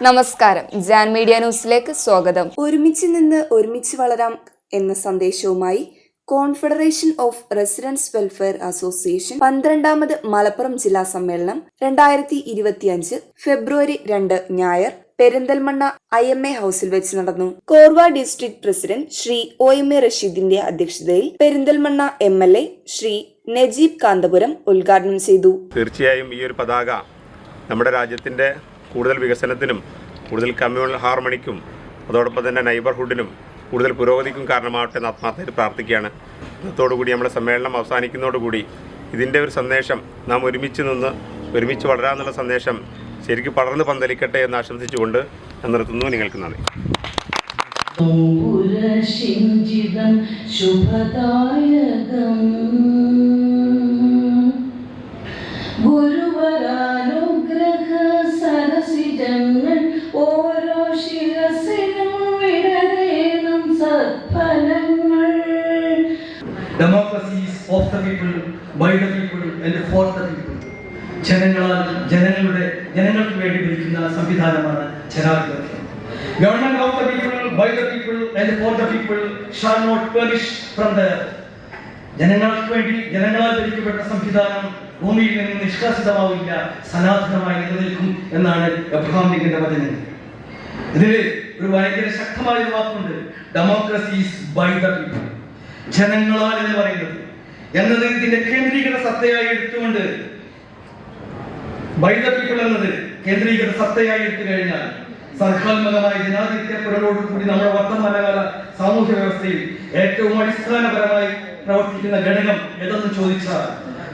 നമസ്കാരം, ജാൻ മീഡിയ ന്യൂസിലേക്ക് സ്വാഗതം. ഒരുമിച്ച് നിന്ന് ഒരുമിച്ച് വളരാം എന്ന സന്ദേശവുമായി confederation of residents welfare association 12ാമത് മലപ്പുറം ജില്ലാ സമ്മേളനം 2025 ഫെബ്രുവരി 2 ഞായർ പെരിന്തൽമണ്ണ IMA ഹൌസിൽ വെച്ച് നടന്നു. Korwa district president Shri OMA റഷീദിന്റെ അധ്യക്ഷതയിൽ പെരിന്തൽമണ്ണ MLA ശ്രീ നജീബ് കാന്തപുരം ഉദ്ഘാടനം ചെയ്തു. തീർച്ചയായും ഈ ഒരു പതാക നമ്മുടെ രാജ്യത്തിന്റെ കൂടുതൽ വികസനത്തിനും കൂടുതൽ കമ്മ്യൂണൽ ഹാർമണിക്കും അതോടൊപ്പം തന്നെ നൈബർഹുഡിനും കൂടുതൽ പുരോഗതിക്കും കാരണമാവട്ടെ എന്ന് ആത്മാർത്ഥമായിട്ട് പ്രാർത്ഥിക്കുകയാണ്. ഇന്നത്തോടുകൂടി നമ്മുടെ സമ്മേളനം അവസാനിക്കുന്നതോടുകൂടി ഇതിൻ്റെ ഒരു സന്ദേശം നാം ഒരുമിച്ച് നിന്ന് ഒരുമിച്ച് വളരാമെന്നുള്ള സന്ദേശം ശരിക്കും പടർന്ന് പന്തലിക്കട്ടെ എന്ന് ആശംസിച്ചുകൊണ്ട് ഞാൻ നിർത്തുന്നു. നിങ്ങൾക്ക് നന്ദി. ഓരോ ശിരസിലും വിടരേണം സത്ഫലങ്ങൾ. Democracy is of the people, by the people and for the people. ജനങ്ങൾക്ക് വേണ്ടി ഭരിക്കുന്ന സംവിധാനമാണ് ജനാധിപത്യം. Government of the people, by the people and for the people shall not perish from the earth. ജനങ്ങൾക്ക് വേണ്ടി ജനങ്ങളാൽ ഭരിക്കപ്പെട്ട സംവിധാനം ഭൂമിയിൽ നിന്ന് നിഷ്കാസിതമാവില്ല, സനാതനമായി നിലനിൽക്കും എന്നാണ് എബ്രഹാം ലിങ്കന്റെ വചനം. ഇതിൽ ഒരു ഭയങ്കര ശക്തമായ ഒരു വാക്കുണ്ട്, democracy is by the people, ജനങ്ങളാൽ എന്ന് പറയുന്നത് എന്നത് ഇതിന്റെ കേന്ദ്രീകൃത സത്തയായി എടുത്തുകൊണ്ട് ബൈ ദ പീപ്പിൾ എന്നത് കേന്ദ്രീകൃത സത്തയായി എടുത്തു കഴിഞ്ഞാൽ സർഗാത്മകമായ ജനാധിപത്യപരലോട് കൂടി നമ്മുടെ വർത്തമാനകാല സാമൂഹ്യ വ്യവസ്ഥയിൽ ഏറ്റവും അടിസ്ഥാനപരമായി പ്രവർത്തിക്കുന്ന ഘടകം ഏതെന്ന് ചോദിച്ചാൽ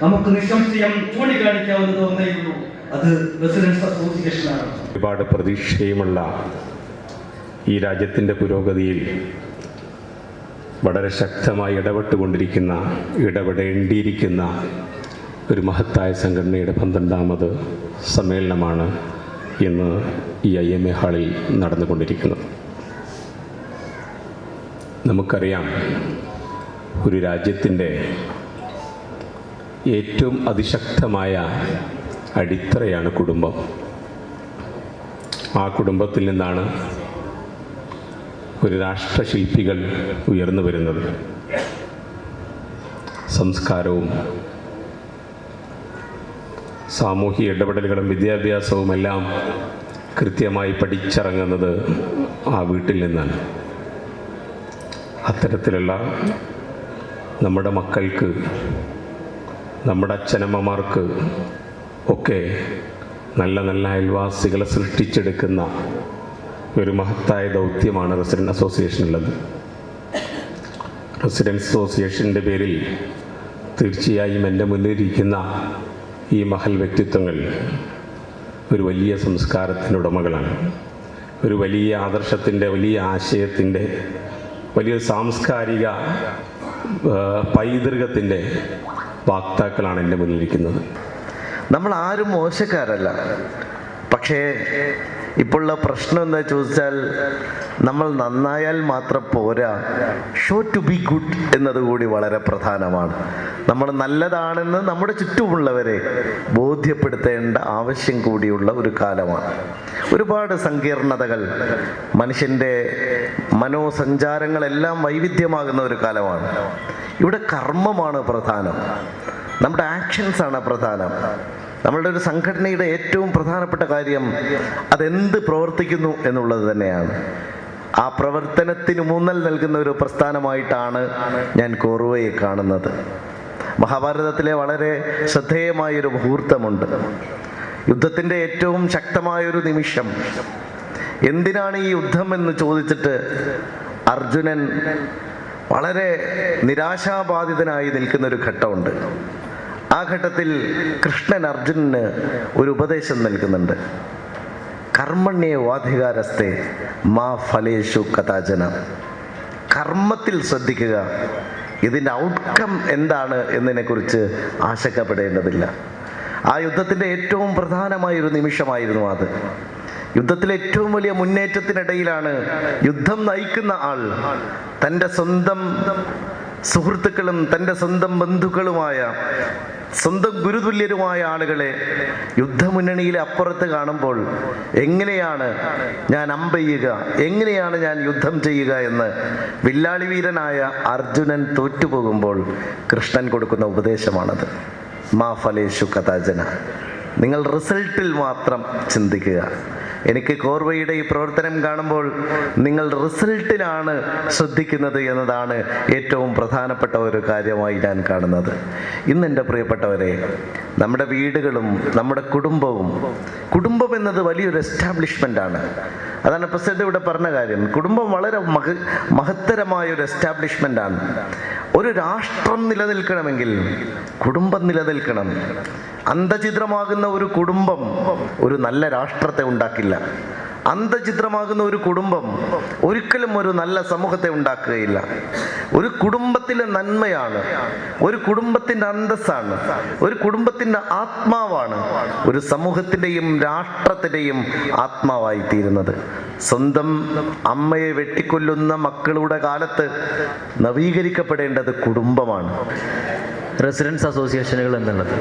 നമുക്ക് നിസ്സംശയം ചൂണ്ടിക്കാണിക്കാവുന്നത് ഒന്നേ ഉള്ളൂ, അത് റെസിഡൻസ് അസോസിയേഷനാണ്. ഒരുപാട് പ്രതീക്ഷയുമുള്ള ഈ രാജ്യത്തിൻ്റെ പുരോഗതിയിൽ വളരെ ശക്തമായി ഇടപെടേണ്ടിയിരിക്കുന്ന ഒരു മഹത്തായ സംഘടനയുടെ 12ാമത് സമ്മേളനമാണ് ഇന്ന് ഈ IMA ഹാളിൽ നടന്നുകൊണ്ടിരിക്കുന്നത്. നമുക്കറിയാം, ഒരു രാജ്യത്തിൻ്റെ ഏറ്റവും അതിശക്തമായ അടിത്തറയാണ് കുടുംബം. ആ കുടുംബത്തിൽ നിന്നാണ് ഒരു രാഷ്ട്രശില്പികൾ ഉയർന്നു വരുന്നത്. സംസ്കാരവും സാമൂഹിക ഇടപെടലുകളും വിദ്യാഭ്യാസവുമെല്ലാം കൃത്യമായി പഠിച്ചിറങ്ങുന്നത് ആ വീട്ടിൽ നിന്നാണ്. അത്തരത്തിലുള്ള നമ്മുടെ മക്കൾക്ക്, നമ്മുടെ അച്ഛനമ്മമാർക്ക് ഒക്കെ നല്ല നല്ല അയൽവാസികളെ സൃഷ്ടിച്ചെടുക്കുന്ന ഒരു മഹത്തായ ദൗത്യമാണ് റെസിഡൻസ് അസോസിയേഷനുള്ളത്. റെസിഡൻസ് അസോസിയേഷൻ്റെ പേരിൽ തീർച്ചയായും എൻ്റെ മുന്നിലിരിക്കുന്ന ഈ മഹൽ വ്യക്തിത്വങ്ങൾ ഒരു വലിയ സംസ്കാരത്തിൻ്റെ ഉടമകളാണ്. ഒരു വലിയ ആദർശത്തിൻ്റെ, വലിയ ആശയത്തിൻ്റെ, വലിയ സാംസ്കാരിക പൈതൃകത്തിൻ്റെ വാക്താക്കളാണ് എൻ്റെ മുന്നിലിരിക്കുന്നത്. നമ്മൾ ആരും മോശക്കാരല്ല. പക്ഷേ ഇപ്പോഴുള്ള പ്രശ്നം എന്താ ചോദിച്ചാൽ, നമ്മൾ നന്നായാൽ മാത്രം പോരാ, ഷോ ടു ബി ഗുഡ് എന്നതുകൂടി വളരെ പ്രധാനമാണ്. നമ്മൾ നല്ലതാണെന്ന് നമ്മുടെ ചുറ്റുമുള്ളവരെ ബോധ്യപ്പെടുത്തേണ്ട ആവശ്യം കൂടിയുള്ള ഒരു കാലമാണ്. ഒരുപാട് സങ്കീർണതകൾ, മനുഷ്യൻ്റെ മനോസഞ്ചാരങ്ങളെല്ലാം വൈവിധ്യമാകുന്ന ഒരു കാലമാണ്. ഇവിടെ കർമ്മമാണ് പ്രധാനം, നമ്മുടെ ആക്ഷൻസാണ് പ്രധാനം. നമ്മളുടെ ഒരു സംഘടനയുടെ ഏറ്റവും പ്രധാനപ്പെട്ട കാര്യം അതെന്ത് പ്രവർത്തിക്കുന്നു എന്നുള്ളത് തന്നെയാണ്. ആ പ്രവർത്തനത്തിന് ഊന്നൽ നൽകുന്ന ഒരു പ്രസ്ഥാനമായിട്ടാണ് ഞാൻ കോർവയെ കാണുന്നത്. മഹാഭാരതത്തിലെ വളരെ ശ്രദ്ധേയമായൊരു മുഹൂർത്തമുണ്ട്. യുദ്ധത്തിൻ്റെ ഏറ്റവും ശക്തമായൊരു നിമിഷം. എന്തിനാണ് ഈ യുദ്ധം എന്ന് ചോദിച്ചിട്ട് അർജുനൻ വളരെ നിരാശാബാധിതനായി നിൽക്കുന്നൊരു ഘട്ടമുണ്ട്. ആ ഘട്ടത്തിൽ കൃഷ്ണൻ അർജുനന് ഒരു ഉപദേശം നൽകുന്നുണ്ട്. കർമ്മണ്യേ വാധികാരസ്തേ മാ ഫലേഷു കഥാചന. കർമ്മത്തിൽ ശ്രദ്ധിക്കുക, ഇതിൻ്റെ ഔട്ട്കം എന്താണ് എന്നതിനെക്കുറിച്ച് ആശങ്കപ്പെടേണ്ടതില്ല. ആ യുദ്ധത്തിൻ്റെ ഏറ്റവും പ്രധാനമായൊരു നിമിഷമായിരുന്നു അത്. യുദ്ധത്തിലെ ഏറ്റവും വലിയ മുന്നേറ്റത്തിനിടയിലാണ് യുദ്ധം നയിക്കുന്ന ആൾ തൻ്റെ സ്വന്തം സുഹൃത്തുക്കളും തൻ്റെ സ്വന്തം ബന്ധുക്കളുമായ സ്വന്തം ഗുരുതുല്യരുമായ ആളുകളെ യുദ്ധമുന്നണിയിലെ അപ്പുറത്ത് കാണുമ്പോൾ എങ്ങനെയാണ് ഞാൻ അമ്പെയ്യുക, എങ്ങനെയാണ് ഞാൻ യുദ്ധം ചെയ്യുക എന്ന് വില്ലാളി വീരനായ അർജുനൻ തോറ്റുപോകുമ്പോൾ കൃഷ്ണൻ കൊടുക്കുന്ന ഉപദേശമാണത്. മാ ഫലേഷു കഥാചന, നിങ്ങൾ റിസൾട്ടിൽ മാത്രം ചിന്തിക്കുക. എനിക്ക് കോർവയുടെ ഈ പ്രവർത്തനം കാണുമ്പോൾ നിങ്ങൾ റിസൾട്ടിലാണ് ശ്രദ്ധിക്കുന്നത് എന്നതാണ് ഏറ്റവും പ്രധാനപ്പെട്ട ഒരു കാര്യമായി ഞാൻ കാണുന്നത്. ഇന്ന് എൻ്റെ പ്രിയപ്പെട്ടവരെ, നമ്മുടെ വീടുകളും നമ്മുടെ കുടുംബം എന്നത് വലിയൊരു എസ്റ്റാബ്ലിഷ്മെൻ്റാണ്. അതാണ് പ്രസിഡന്റ് ഇവിടെ പറഞ്ഞ കാര്യം. കുടുംബം വളരെ മഹത്തരമായ ഒരു എസ്റ്റാബ്ലിഷ്മെൻ്റാണ്. ഒരു രാഷ്ട്രം നിലനിൽക്കണമെങ്കിൽ കുടുംബം നിലനിൽക്കണം. അന്തഛിദ്രമാകുന്ന ഒരു കുടുംബം ഒരു നല്ല രാഷ്ട്രത്തെ ഉണ്ടാക്കില്ല. അന്തഛിദ്രമാകുന്ന ഒരു കുടുംബം ഒരിക്കലും ഒരു നല്ല സമൂഹത്തെ ഉണ്ടാക്കുകയില്ല. ഒരു കുടുംബത്തിലെ നന്മയാണ്, ഒരു കുടുംബത്തിൻ്റെ അന്തസ്സാണ്, ഒരു കുടുംബത്തിൻ്റെ ആത്മാവാണ് ഒരു സമൂഹത്തിൻ്റെയും രാഷ്ട്രത്തിൻ്റെയും ആത്മാവായി തീരുന്നത്. സ്വന്തം അമ്മയെ വെട്ടിക്കൊല്ലുന്ന മക്കളുടെ കാലത്ത് നവീകരിക്കപ്പെടേണ്ടത് കുടുംബമാണ്. റെസിഡൻസ് അസോസിയേഷനുകൾ എന്നുള്ളത്,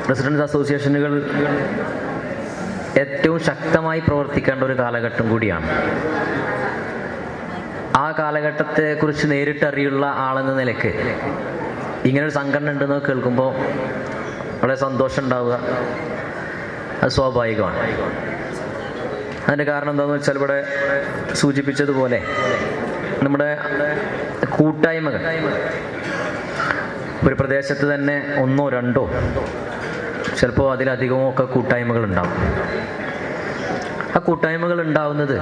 റെസിഡൻസ് അസോസിയേഷനുകൾ ഏറ്റവും ശക്തമായി പ്രവർത്തിക്കേണ്ട ഒരു കാലഘട്ടം കൂടിയാണ്. ആ കാലഘട്ടത്തെക്കുറിച്ച് നേരിട്ടറിയുള്ള ആളെന്ന നിലയ്ക്ക് ഇങ്ങനൊരു സംഘടന ഉണ്ടെന്ന് കേൾക്കുമ്പോൾ വളരെ സന്തോഷം ഉണ്ടാവുക അത് സ്വാഭാവികമാണ്. അതിൻ്റെ കാരണം എന്താണെന്ന് വെച്ചാൽ ഇവിടെ സൂചിപ്പിച്ചതുപോലെ നമ്മുടെ കൂട്ടായ്മകൾ ഒരു പ്രദേശത്ത് തന്നെ ഒന്നോ രണ്ടോ ചിലപ്പോൾ അതിലധികമോ ഒക്കെ കൂട്ടായ്മകൾ ഉണ്ടാവും. ആ കൂട്ടായ്മകൾ ഉണ്ടാവുന്നത്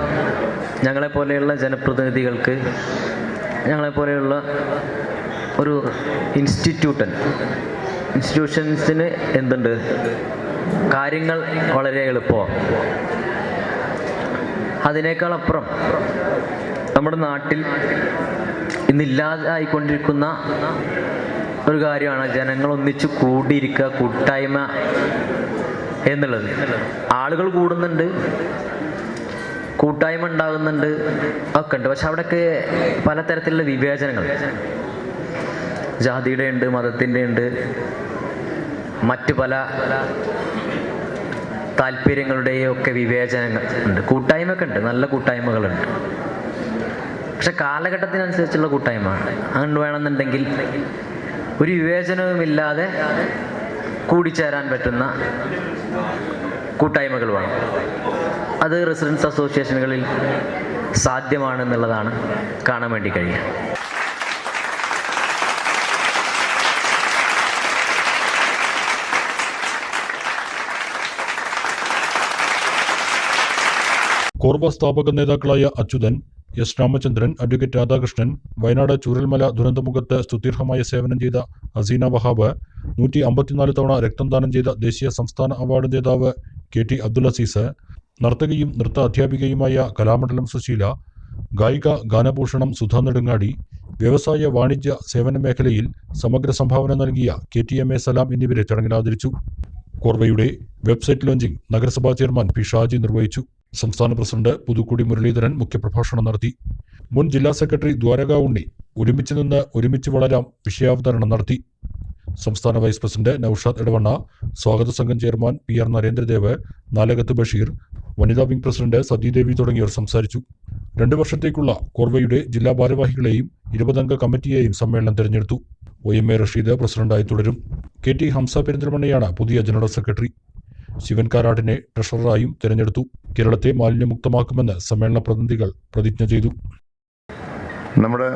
ഞങ്ങളെപ്പോലെയുള്ള ജനപ്രതിനിധികൾക്ക്, ഞങ്ങളെപ്പോലെയുള്ള ഒരു ഇൻസ്റ്റിറ്റ്യൂഷൻസിന് എന്തുണ്ട്, കാര്യങ്ങൾ വളരെ എളുപ്പമാണ്. അതിനേക്കാളപ്പുറം നമ്മുടെ നാട്ടിൽ ഇന്നില്ലാതായിക്കൊണ്ടിരിക്കുന്ന ഒരു കാര്യമാണ് ജനങ്ങൾ ഒന്നിച്ച് കൂടിയിരിക്കുക, കൂട്ടായ്മ എന്നുള്ളത്. ആളുകൾ കൂടുന്നുണ്ട്, കൂട്ടായ്മ ഉണ്ടാകുന്നുണ്ട്, ഒക്കെ ഉണ്ട്. പക്ഷെ അവിടെയൊക്കെ പലതരത്തിലുള്ള വിവേചനങ്ങൾ, ജാതിയുടെ ഉണ്ട്, മതത്തിൻ്റെ ഉണ്ട്, മറ്റ് പല താല്പര്യങ്ങളുടെയും ഒക്കെ വിവേചനങ്ങൾ ഉണ്ട്. കൂട്ടായ്മയൊക്കെ ഉണ്ട്, നല്ല കൂട്ടായ്മകളുണ്ട്. പക്ഷെ കാലഘട്ടത്തിനനുസരിച്ചുള്ള കൂട്ടായ്മ അങ്ങനെ വേണമെന്നുണ്ടെങ്കിൽ ഒരു വിവേചനവുമില്ലാതെ കൂടിച്ചേരാൻ പറ്റുന്ന കൂട്ടായ്മകൾ വേണം. അത് റെസിഡൻസ് അസോസിയേഷനുകളിൽ സാധ്യമാണെന്നുള്ളതാണ് കാണാൻ വേണ്ടി കഴിയുക. കോർവ സ്ഥാപക നേതാക്കളായ അച്യുതൻ, എസ് രാമചന്ദ്രൻ, അഡ്വക്കേറ്റ് രാധാകൃഷ്ണൻ, വയനാട് ചൂരൽമല ദുരന്തമുഖത്ത് സ്തുത്യർഹമായ സേവനം ചെയ്ത ഹസീന വഹാബ്, 154 തവണ രക്തം ദാനം ചെയ്ത ദേശീയ സംസ്ഥാന അവാർഡ് ജേതാവ് KT അബ്ദുൽ അസീസ്, നർത്തകിയും നൃത്ത അധ്യാപികയുമായ കലാമണ്ഡലം സുശീല, ഗായിക ഗാനഭൂഷണം സുധാ നെടുങ്ങാടി, വ്യവസായ വാണിജ്യ സേവന മേഖലയിൽ സമഗ്ര സംഭാവന നൽകിയ KTMA സലാം എന്നിവരെ ചടങ്ങിൽ ആദരിച്ചു. കോർവയുടെ വെബ്സൈറ്റ് ലോഞ്ചിംഗ് നഗരസഭാ ചെയർമാൻ P ഷാജി നിർവഹിച്ചു. സംസ്ഥാന പ്രസിഡന്റ് പുതുക്കുടി മുരളീധരൻ മുഖ്യപ്രഭാഷണം നടത്തി. മുൻ ജില്ലാ സെക്രട്ടറി ദ്വാരക ഉണ്ണി ഒരുമിച്ച് നിന്ന് ഒരുമിച്ച് വളരാം വിഷയാവതരണം നടത്തി. സംസ്ഥാന വൈസ് പ്രസിഡന്റ് നൌഷാദ് എടവണ്ണ, സ്വാഗത സംഘം ചെയർമാൻ PR നരേന്ദ്രദേവ്, നാലകത്ത് ബഷീർ, വനിതാ വിംഗ് പ്രസിഡന്റ് സതീദേവി തുടങ്ങിയവർ സംസാരിച്ചു. 2 വർഷത്തേക്കുള്ള കോർവയുടെ ജില്ലാ ഭാരവാഹികളെയും 20 അംഗ കമ്മിറ്റിയെയും സമ്മേളനം തെരഞ്ഞെടുത്തു. OMA റഷീദ് പ്രസിഡന്റായി തുടരും. KT ഹംസ പെരിന്തൽമണ്ണയാണ് പുതിയ ജനറൽ സെക്രട്ടറി. ശിവൻ കാരാട്ടിനെ ട്രഷററായും തെരഞ്ഞെടുത്തു. കേരളത്തെ മാലിന്യമുക്തമാക്കുമെന്ന് സമ്മേളന പ്രതിനിധികൾ പ്രതിജ്ഞ ചെയ്തു. നമ്മുടെ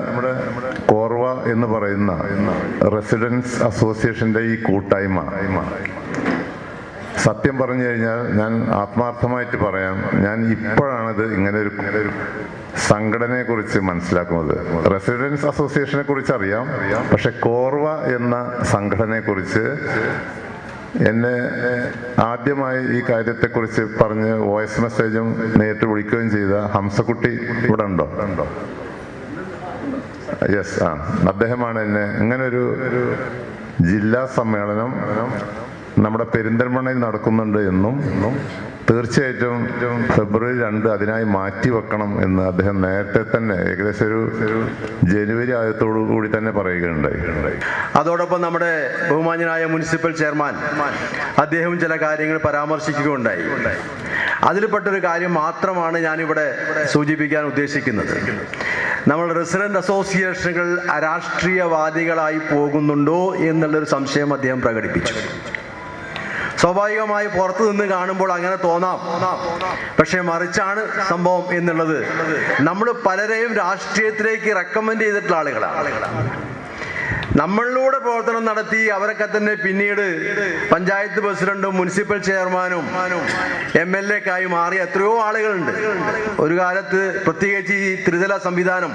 കോർവ എന്ന് പറയുന്ന റെസിഡൻസ് അസോസിയേഷൻ്റെ ഈ കൂട്ടായ്മ, സത്യം പറഞ്ഞു കഴിഞ്ഞാൽ ഞാൻ ആത്മാർത്ഥമായിട്ട് പറയാം, ഞാൻ ഇപ്പോഴാണിത് ഇങ്ങനെ ഒരു സംഘടനയെ കുറിച്ച് മനസ്സിലാക്കുന്നത്. റെസിഡൻസ് അസോസിയേഷനെ കുറിച്ച് അറിയാം, പക്ഷെ കോർവ എന്ന സംഘടനയെ കുറിച്ച് എന്നെ ആദ്യമായി ഈ കാര്യത്തെക്കുറിച്ച് പറഞ്ഞ് വോയിസ് മെസ്സേജും നേരിട്ട് വിളിക്കുകയും ചെയ്ത ഹംസക്കുട്ടി ഇവിടെ ഉണ്ടോ? യെസ്, അദ്ദേഹമാണ് എന്നെ ഇങ്ങനൊരു ജില്ലാ സമ്മേളനം നമ്മുടെ പെരിന്തൽമണ്ണയിൽ നടക്കുന്നുണ്ട് എന്നും തീർച്ചയായിട്ടും ഫെബ്രുവരി 2 അതിനായി മാറ്റി വെക്കണം എന്ന് അദ്ദേഹം നേരത്തെ തന്നെ ഏകദേശം ഒരു ജനുവരി ആയത്തോടു കൂടി തന്നെ പറയുകയുണ്ടായി. അതോടൊപ്പം നമ്മുടെ ബഹുമാന്യനായ മുനിസിപ്പൽ ചെയർമാൻ അദ്ദേഹം ചില കാര്യങ്ങൾ പരാമർശിക്കുകയുണ്ടായി. അതിൽപ്പെട്ടൊരു കാര്യം മാത്രമാണ് ഞാനിവിടെ സൂചിപ്പിക്കാൻ ഉദ്ദേശിക്കുന്നത്. നമ്മൾ റെസിഡന്റ് അസോസിയേഷനുകൾ അരാഷ്ട്രീയവാദികളായി പോകുന്നുണ്ടോ എന്നുള്ളൊരു സംശയം അദ്ദേഹം പ്രകടിപ്പിച്ചു. സ്വാഭാവികമായി പുറത്തു നിന്ന് കാണുമ്പോൾ അങ്ങനെ തോന്നാം, പക്ഷെ മറിച്ചാണ് സംഭവം എന്നുള്ളത്. നമ്മൾ പലരെയും രാഷ്ട്രീയത്തിലേക്ക് റെക്കമെൻഡ് ചെയ്തിട്ടുള്ള ആളുകളാണ്. നമ്മളിലൂടെ പ്രവർത്തനം നടത്തി അവരൊക്കെ തന്നെ പിന്നീട് പഞ്ചായത്ത് പ്രസിഡന്റും മുനിസിപ്പൽ ചെയർമാനും MLA-ക്കായി മാറിയ എത്രയോ ആളുകളുണ്ട്. ഒരു കാലത്ത് പ്രത്യേകിച്ച് ഈ ത്രിതല സംവിധാനം,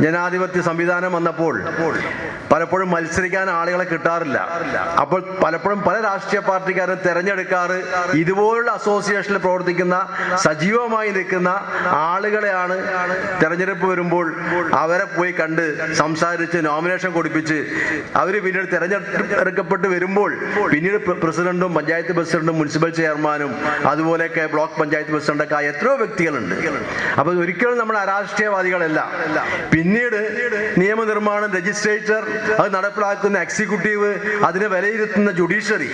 ജനാധിപത്യ സംവിധാനം വന്നപ്പോൾ പലപ്പോഴും മത്സരിക്കാൻ ആളുകളെ കിട്ടാറില്ല. അപ്പോൾ പലപ്പോഴും പല രാഷ്ട്രീയ പാർട്ടിക്കാരും തെരഞ്ഞെടുക്കാറ് ഇതുപോലുള്ള അസോസിയേഷനിൽ പ്രവർത്തിക്കുന്ന സജീവമായി നിൽക്കുന്ന ആളുകളെയാണ്. തെരഞ്ഞെടുപ്പ് വരുമ്പോൾ അവരെ പോയി കണ്ട് സംസാരിച്ച് നോമിനേഷൻ കൊടുപ്പിച്ച് അവർ പിന്നീട് തെരഞ്ഞെടുക്കപ്പെട്ട് വരുമ്പോൾ പിന്നീട് പ്രസിഡന്റും പഞ്ചായത്ത് പ്രസിഡന്റും മുനിസിപ്പൽ ചെയർമാനും അതുപോലെയൊക്കെ ബ്ലോക്ക് പഞ്ചായത്ത് പ്രസിഡന്റൊക്കെ ആയ എത്രയോ വ്യക്തികളുണ്ട്. അപ്പൊ ഒരിക്കലും നമ്മൾ അരാഷ്ട്രീയവാദികളല്ല. പിന്നീട് നിയമനിർമ്മാണം, ലെജിസ്ലേച്ചർ, അത് നടപ്പിലാക്കുന്ന എക്സിക്യൂട്ടീവ്, അതിനെ വിലയിരുത്തുന്ന ജുഡീഷ്യറി,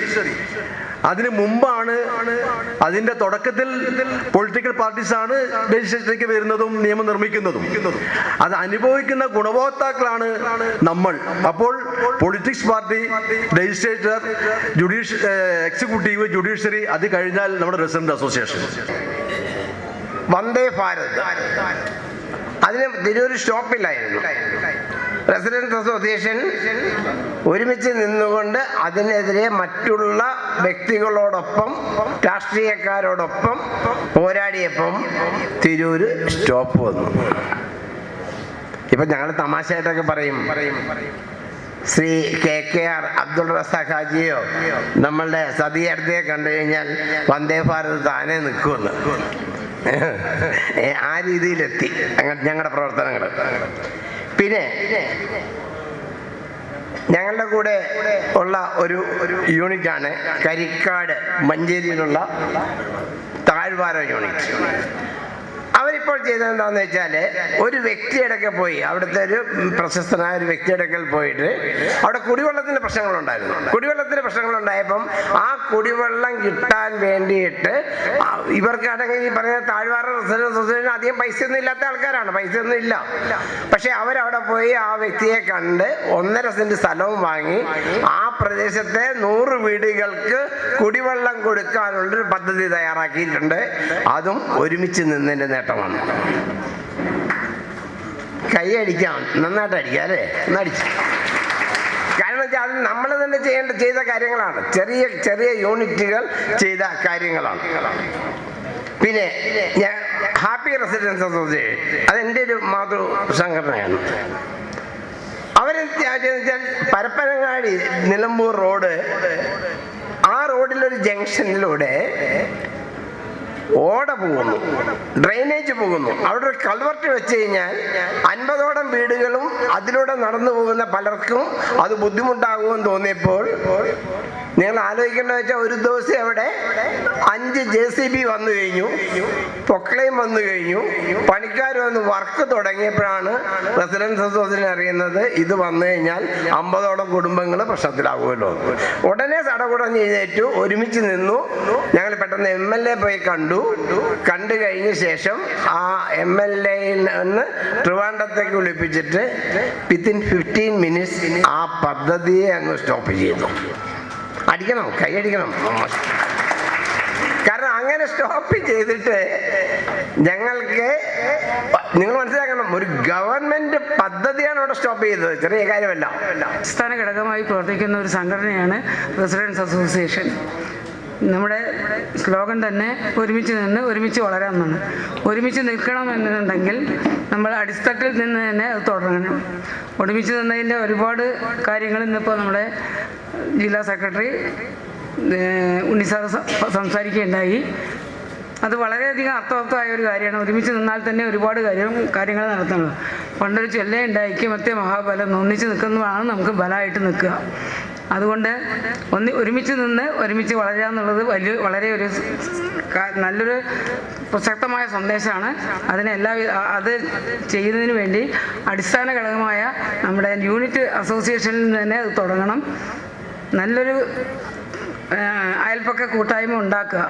അതിന് മുമ്പാണ്, അതിന്റെ തുടക്കത്തിൽ പൊളിറ്റിക്കൽ പാർട്ടീസാണ് ലെജിസ്ലേച്ചറിലേക്ക് വരുന്നതും നിയമം നിർമ്മിക്കുന്നതും. അത് അനുഭവിക്കുന്ന ഗുണഭോക്താക്കളാണ് നമ്മൾ. അപ്പോൾ politics party, legislature, executive, judiciary, അത് കഴിഞ്ഞാൽ നമ്മുടെ റെസിഡന്റ് അസോസിയേഷൻ. വന്ദേ ഭാരത്, അതിന് തിരൂർ സ്റ്റോപ്പില്ലായിരുന്നു. റെസിഡൻസ് അസോസിയേഷൻ ഒരുമിച്ച് നിന്നുകൊണ്ട് അതിനെതിരെ മറ്റുള്ള വ്യക്തികളോടൊപ്പം, രാഷ്ട്രീയക്കാരോടൊപ്പം പോരാടിയപ്പം തിരൂര് സ്റ്റോപ്പ് വന്നു. ഇപ്പൊ ഞങ്ങൾ തമാശയായിട്ടൊക്കെ പറയും, ശ്രീ KKR അബ്ദുൾ റസാഖ് ഹാജിയോ നമ്മളുടെ സതിയടുത്തയെ കണ്ടു കഴിഞ്ഞാൽ വന്ദേ ഭാരത് താനെ നിൽക്കുമെന്ന്. ആ രീതിയിലെത്തി ഞങ്ങളുടെ പ്രവർത്തനങ്ങൾ. പിന്നെ ഞങ്ങളുടെ കൂടെ ഉള്ള ഒരു യൂണിറ്റാണ് കരിക്കാട് മഞ്ചേരിയിലുള്ള താഴ്വാര യൂണിറ്റ്. അവരിപ്പോൾ ചെയ്തത് എന്താണെന്ന് വെച്ചാൽ, ഒരു വ്യക്തിയടക്കം പോയി, അവിടുത്തെ ഒരു പ്രശസ്തനായ ഒരു വ്യക്തിയടക്കൽ പോയിട്ട് അവിടെ കുടിവെള്ളത്തിൻ്റെ പ്രശ്നങ്ങളുണ്ടായിരുന്നു. കുടിവെള്ളത്തിൻ്റെ പ്രശ്നങ്ങളുണ്ടായപ്പം ആ കുടിവെള്ളം കിട്ടാൻ വേണ്ടിയിട്ട് ഇവർക്കാണെങ്കിൽ ഈ പറഞ്ഞ താഴ്വാര റെസിഡൻസ് അസോസിയേഷൻ അധികം പൈസയൊന്നും ഇല്ലാത്ത ആൾക്കാരാണ്, പൈസയൊന്നും ഇല്ല. പക്ഷെ അവരവിടെ പോയി ആ വ്യക്തിയെ കണ്ട് 1.5 സെന്റ് സ്ഥലവും വാങ്ങി ആ പ്രദേശത്തെ 100 വീടുകൾക്ക് കുടിവെള്ളം കൊടുക്കാനുള്ളൊരു പദ്ധതി തയ്യാറാക്കിയിട്ടുണ്ട്. അതും ഒരുമിച്ച് നിന്നതിൻ്റെ നേട്ടമാണ്. കൈയടിക്കാം, നന്നായിട്ട് അടിക്കാം അല്ലേ? ഒന്നടിച്ചു. കാരണം വെച്ചാൽ അത് നമ്മൾ തന്നെ ചെയ്ത കാര്യങ്ങളാണ്, ചെറിയ ചെറിയ യൂണിറ്റുകൾ ചെയ്ത കാര്യങ്ങളാണ്. പിന്നെ ഹാപ്പി റെസിഡൻസ് അസോസിയേഷൻ, അതെൻ്റെ ഒരു മാതൃ സംഘടനയാണ്. അവരെന്ന് പരപ്പനങ്ങാടി നിലമ്പൂർ റോഡ്, ആ റോഡിലൊരു ജംഗ്ഷനിലൂടെ ഓട പോകുന്നു, ഡ്രെയിനേജ് പോകുന്നു. അവിടെ ഒരു കൾവർട്ട് വെച്ച് കഴിഞ്ഞാൽ 50ഓളം വീടുകളും അതിലൂടെ നടന്നു പോകുന്ന പലർക്കും അത് ബുദ്ധിമുട്ടാകുമെന്ന് തോന്നിയപ്പോൾ നിങ്ങൾ ആലോചിക്കേണ്ടത് വെച്ചാൽ, ഒരു ദിവസം അവിടെ 5 JCB വന്നു കഴിഞ്ഞു, പൊക്ലയും വന്നു കഴിഞ്ഞു, പണിക്കാർ വന്ന് വർക്ക് തുടങ്ങിയപ്പോഴാണ് റെസിഡൻസ് അസോസിയേഷൻ അറിയുന്നത് ഇത് വന്നു കഴിഞ്ഞാൽ 50ഓളം കുടുംബങ്ങൾ പ്രശ്നത്തിലാകുമല്ലോ. ഉടനെ സടകുടം ചെയ്തേറ്റു, ഒരുമിച്ച് നിന്നു. ഞങ്ങൾ പെട്ടെന്ന് MLA പോയി കണ്ടു കഴിഞ്ഞ ശേഷം ആ MLA-യിൽ നിന്ന് ട്രിവാൻഡ്രത്തേക്ക് വിളിപ്പിച്ചിട്ട് വിത്തിൻ 15 മിനിറ്റ്സ് ആ പദ്ധതിയെ അങ്ങ് സ്റ്റോപ്പ് ചെയ്തു. അടിക്കണം, കൈയടിക്കണം. കാരണം അങ്ങനെ സ്റ്റോപ്പ് ചെയ്തിട്ട് ഞങ്ങൾക്ക്, നിങ്ങൾ മനസ്സിലാക്കണം, ഒരു ഗവൺമെന്റ് പദ്ധതിയാണ് അവിടെ സ്റ്റോപ്പ് ചെയ്തത്, ചെറിയ കാര്യമല്ല. സംസ്ഥാന ഘടകമായി പ്രവർത്തിക്കുന്ന ഒരു സംഘടനയാണ് റെസിഡൻസ് അസോസിയേഷൻ. നമ്മുടെ സ്ലോഗൻ തന്നെ ഒരുമിച്ച് നിന്ന് ഒരുമിച്ച് വളരാമെന്നാണ്. ഒരുമിച്ച് നിൽക്കണം എന്നുണ്ടെങ്കിൽ നമ്മൾ അടിത്തട്ടിൽ നിന്ന് തന്നെ അത് തുടങ്ങണം. ഒരുമിച്ച് നിന്നതിൻ്റെ ഒരുപാട് കാര്യങ്ങൾ ഇന്നിപ്പോൾ നമ്മുടെ ജില്ലാ സെക്രട്ടറി ഉണ്ണിസാർ സംസാരിക്കുകയുണ്ടായി. അത് വളരെയധികം അർത്ഥവത്തായ ഒരു കാര്യമാണ്. ഒരുമിച്ച് നിന്നാൽ തന്നെ ഒരുപാട് കാര്യങ്ങൾ നടത്തുന്നത്. പണ്ടൊരു ചൊല്ലുണ്ടായി, ഐക്യമത്യ മഹാബലം, ഒന്നിച്ച് നിൽക്കുന്നതാണ് നമുക്ക് ബലമായിട്ട് നിൽക്കുക. അതുകൊണ്ട് ഒരുമിച്ച് നിന്ന് ഒരുമിച്ച് വളരുക എന്നുള്ളത് വളരെ ഒരു നല്ലൊരു പ്രസക്തമായ സന്ദേശമാണ്. അത് ചെയ്യുന്നതിന് വേണ്ടി അടിസ്ഥാന ഘടകമായ നമ്മുടെ യൂണിറ്റ് അസോസിയേഷനിൽ നിന്ന് തന്നെ അത് തുടങ്ങണം. നല്ലൊരു അയൽപ്പക്ക കൂട്ടായ്മ ഉണ്ടാക്കുക,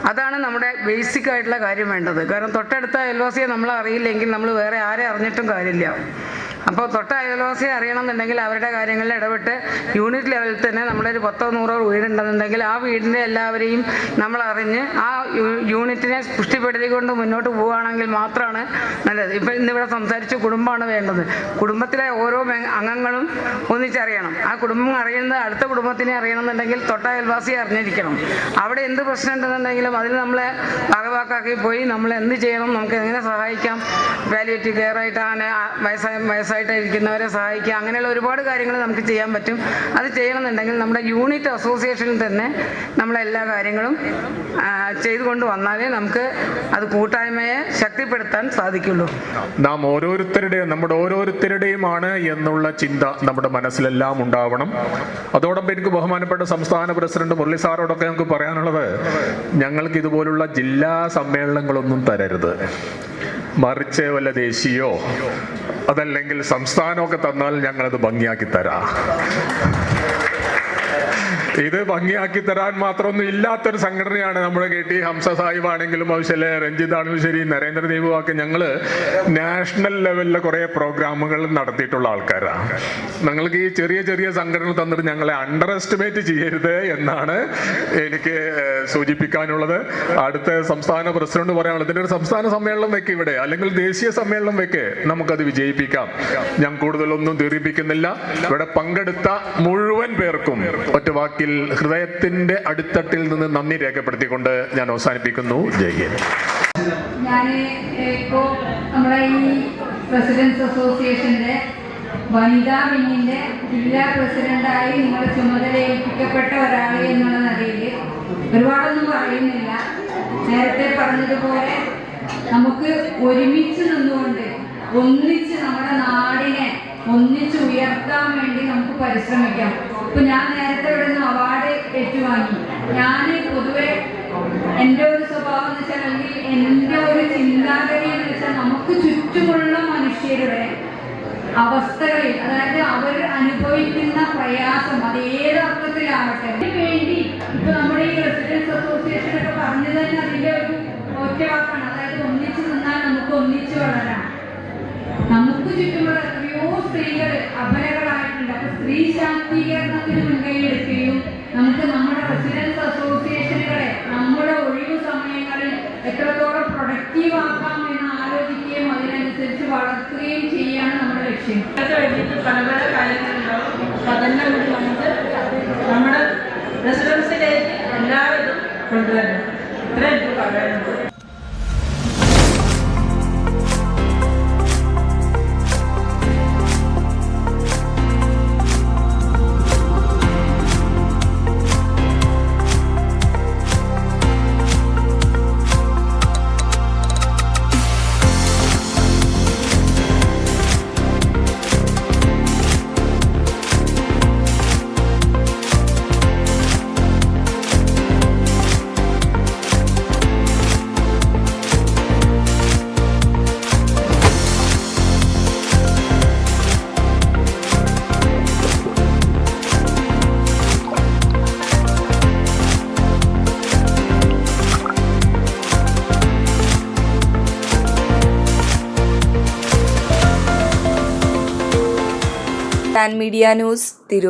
അതാണ് നമ്മുടെ ബേസിക് ആയിട്ടുള്ള കാര്യം വേണ്ടത്. കാരണം തൊട്ടടുത്ത അയൽവാസിയെ നമ്മൾ അറിയില്ലെങ്കിൽ നമ്മൾ വേറെ ആരെ അറിഞ്ഞിട്ടും കാര്യമില്ല. അപ്പോൾ തൊട്ട അയൽവാസിയെ അറിയണമെന്നുണ്ടെങ്കിൽ അവരുടെ കാര്യങ്ങളിൽ ഇടപെട്ട് യൂണിറ്റ് ലെവലിൽ തന്നെ നമ്മളൊരു 10-100 വീടുണ്ടെന്നുണ്ടെങ്കിൽ ആ വീടിൻ്റെ എല്ലാവരെയും നമ്മൾ അറിഞ്ഞ് ആ യൂണിറ്റിനെ പുഷ്ടിപ്പെടുത്തിക്കൊണ്ട് മുന്നോട്ട് പോവുകയാണെങ്കിൽ മാത്രമാണ് നല്ലത്. ഇപ്പം ഇന്നിവിടെ സംസാരിച്ചു കുടുംബമാണ് വേണ്ടത്. കുടുംബത്തിലെ ഓരോ അംഗങ്ങളും ഒന്നിച്ചറിയണം. ആ കുടുംബം അറിയുന്നത് അടുത്ത കുടുംബത്തിനെ അറിയണമെന്നുണ്ടെങ്കിൽ തൊട്ട അയൽവാസിയെ അറിഞ്ഞിരിക്കണം. അവിടെ എന്ത് പ്രശ്നം ഉണ്ടെന്നുണ്ടെങ്കിലും അതിൽ നമ്മളെ ഭാഗവാക്കാക്കി പോയി നമ്മൾ എന്ത് ചെയ്യണം, നമുക്ക് എങ്ങനെ സഹായിക്കാം, പാലിയേറ്റീവ് കെയർ ആയിട്ട് അങ്ങനെ വയസ്സായിട്ടിരിക്കുന്നവരെ സഹായിക്കുക, അങ്ങനെയുള്ള ഒരുപാട് കാര്യങ്ങൾ നമുക്ക് ചെയ്യാൻ പറ്റും. അത് ചെയ്യണമെന്നുണ്ടെങ്കിൽ നമ്മുടെ യൂണിറ്റ് അസോസിയേഷനിൽ തന്നെ നമ്മളെല്ലാ കാര്യങ്ങളും ചെയ്തുകൊണ്ട് വന്നാലേ നമുക്ക് അത് കൂട്ടായ്മയെ ശക്തിപ്പെടുത്താൻ സാധിക്കുള്ളൂ. നമ്മുടെ ഓരോരുത്തരുടെയുമാണ് എന്നുള്ള ചിന്ത നമ്മുടെ മനസ്സിലെല്ലാം ഉണ്ടാവണം. അതോടൊപ്പം എനിക്ക് ബഹുമാനപ്പെട്ട സംസ്ഥാന പ്രസിഡന്റ് മുരളി സാറോടൊക്കെ നമുക്ക് പറയാനുള്ളത്, ഞങ്ങൾക്ക് ഇതുപോലുള്ള ജില്ലാ സമ്മേളനങ്ങളൊന്നും തരരുത്. മറിച്ച് വല്ല ദേശീയോ അതല്ലെങ്കിൽ സംസ്ഥാനമൊക്കെ തന്നാൽ ഞങ്ങളത് ഭംഗിയാക്കി തരാം. ഇത് ഭംഗിയാക്കി തരാൻ മാത്രമൊന്നും ഇല്ലാത്തൊരു സംഘടനയാണ് നമ്മുടെ KT ഹംസ സാഹിബ് ആണെങ്കിലും ആവശ്യമല്ലേ, രഞ്ജിത്ത് ആണെങ്കിലും ശരി, നരേന്ദ്രദീപും ഒക്കെ ഞങ്ങൾ നാഷണൽ ലെവലിലെ കുറേ പ്രോഗ്രാമുകൾ നടത്തിയിട്ടുള്ള ആൾക്കാരാണ്. ഞങ്ങൾക്ക് ഈ ചെറിയ ചെറിയ സംഘടനകൾ തന്നിട്ട് ഞങ്ങളെ അണ്ടർ എസ്റ്റിമേറ്റ് ചെയ്യരുത് എന്നാണ് എനിക്ക് സൂചിപ്പിക്കാനുള്ളത്. അടുത്ത സംസ്ഥാന പ്രസിഡന്റ് പറയാനുള്ളത്, ഇതിൻ്റെ ഒരു സംസ്ഥാന സമ്മേളനം വെക്ക് ഇവിടെ, അല്ലെങ്കിൽ ദേശീയ സമ്മേളനം വെക്ക്, നമുക്കത് വിജയിപ്പിക്കാം. ഞാൻ കൂടുതലൊന്നും ദീർഘിപ്പിക്കുന്നില്ല. ഇവിടെ പങ്കെടുത്ത മുഴുവൻ പേർക്കും ഒറ്റ വാക്കിൽ ഹൃദയത്തിന്റെ അടിത്തട്ടിൽ നിന്ന് നന്ദി രേഖപ്പെടുത്തിക്കൊണ്ട് ഞാൻ അവസാനിപ്പിക്കുന്നു. ജയ് ഹിന്ദ്. ഞാൻ ഇപ്പോൾ നമ്മുടെ ഈ പ്രസിഡൻസ് അസോസിയേഷന്റെ വനിതാ വിങ്ങിന്റെ ജില്ലാ പ്രസിഡന്റായി നിങ്ങൾ ചുമതലയേൽപ്പിക്കപ്പെട്ട ഒരാൾ എന്നുള്ള നിലയിൽ ഒരുപാടൊന്നും പറയുന്നില്ല. നേരത്തെ പറഞ്ഞതുപോലെ നമുക്ക് ഒരുമിച്ച് നിന്നുകൊണ്ട് ഒന്നിച്ച് നമ്മുടെ നാടിനെ ഒന്നിച്ച് ഉയർത്താൻ വേണ്ടി നമുക്ക് പരിശ്രമിക്കാം. ഇപ്പൊ ഞാൻ നേരത്തെ ഇവിടെ നിന്ന് അവാർഡ് ഏറ്റുവാങ്ങി. ഞാൻ പൊതുവെ എൻ്റെ ഒരു സ്വഭാവം എന്ന് വെച്ചാൽ, അല്ലെങ്കിൽ എൻ്റെ ഒരു ചിന്താഗതി എന്ന് വെച്ചാൽ, നമുക്ക് ചുറ്റുമുള്ള മനുഷ്യരുടെ അവസ്ഥകളിൽ, അതായത് അവർ അനുഭവിക്കുന്ന പ്രയാസം അത് ഏത് അർത്ഥത്തിലാവട്ടെ, അതിന് വേണ്ടി ഇപ്പൊ നമ്മുടെ ഈ റെസിഡൻസ് അസോസിയേഷൻ ഒക്കെ പറഞ്ഞു തന്നെ അതിൻ്റെ ഒരു ഒറ്റവാക്കാണ്. അതായത് ഒന്നിച്ച് നിന്നാൽ നമുക്ക് ഒന്നിച്ച് വളരാം. നമുക്ക് ചുറ്റുമുള്ള എത്രയോ സ്ത്രീകൾ അപലകളായിട്ടുണ്ട്. അപ്പൊ സ്ത്രീ ശാക്തീകരണത്തിന് മുൻകൈ എടുക്കുകയും നമുക്ക് നമ്മുടെ റെസിഡൻസ് അസോസിയേഷനുകളെ നമ്മുടെ ഒഴിവു സമയങ്ങളിൽ എത്രത്തോളം പ്രൊഡക്റ്റീവ് ആക്കാം എന്ന് ആലോചിക്കുകയും അതിനനുസരിച്ച് വളർത്തുകയും ചെയ്യാണ് നമ്മുടെ ലക്ഷ്യം. പല പല കാര്യങ്ങളുണ്ടാവും. അതെല്ലാം കൂടി നമുക്ക് നമ്മുടെ റെസിഡൻസിലേക്ക് എല്ലാവരും കൊണ്ടുവരണം. ഇത്രയും എനിക്ക് പറയാനുണ്ട്. Media news, Tirur.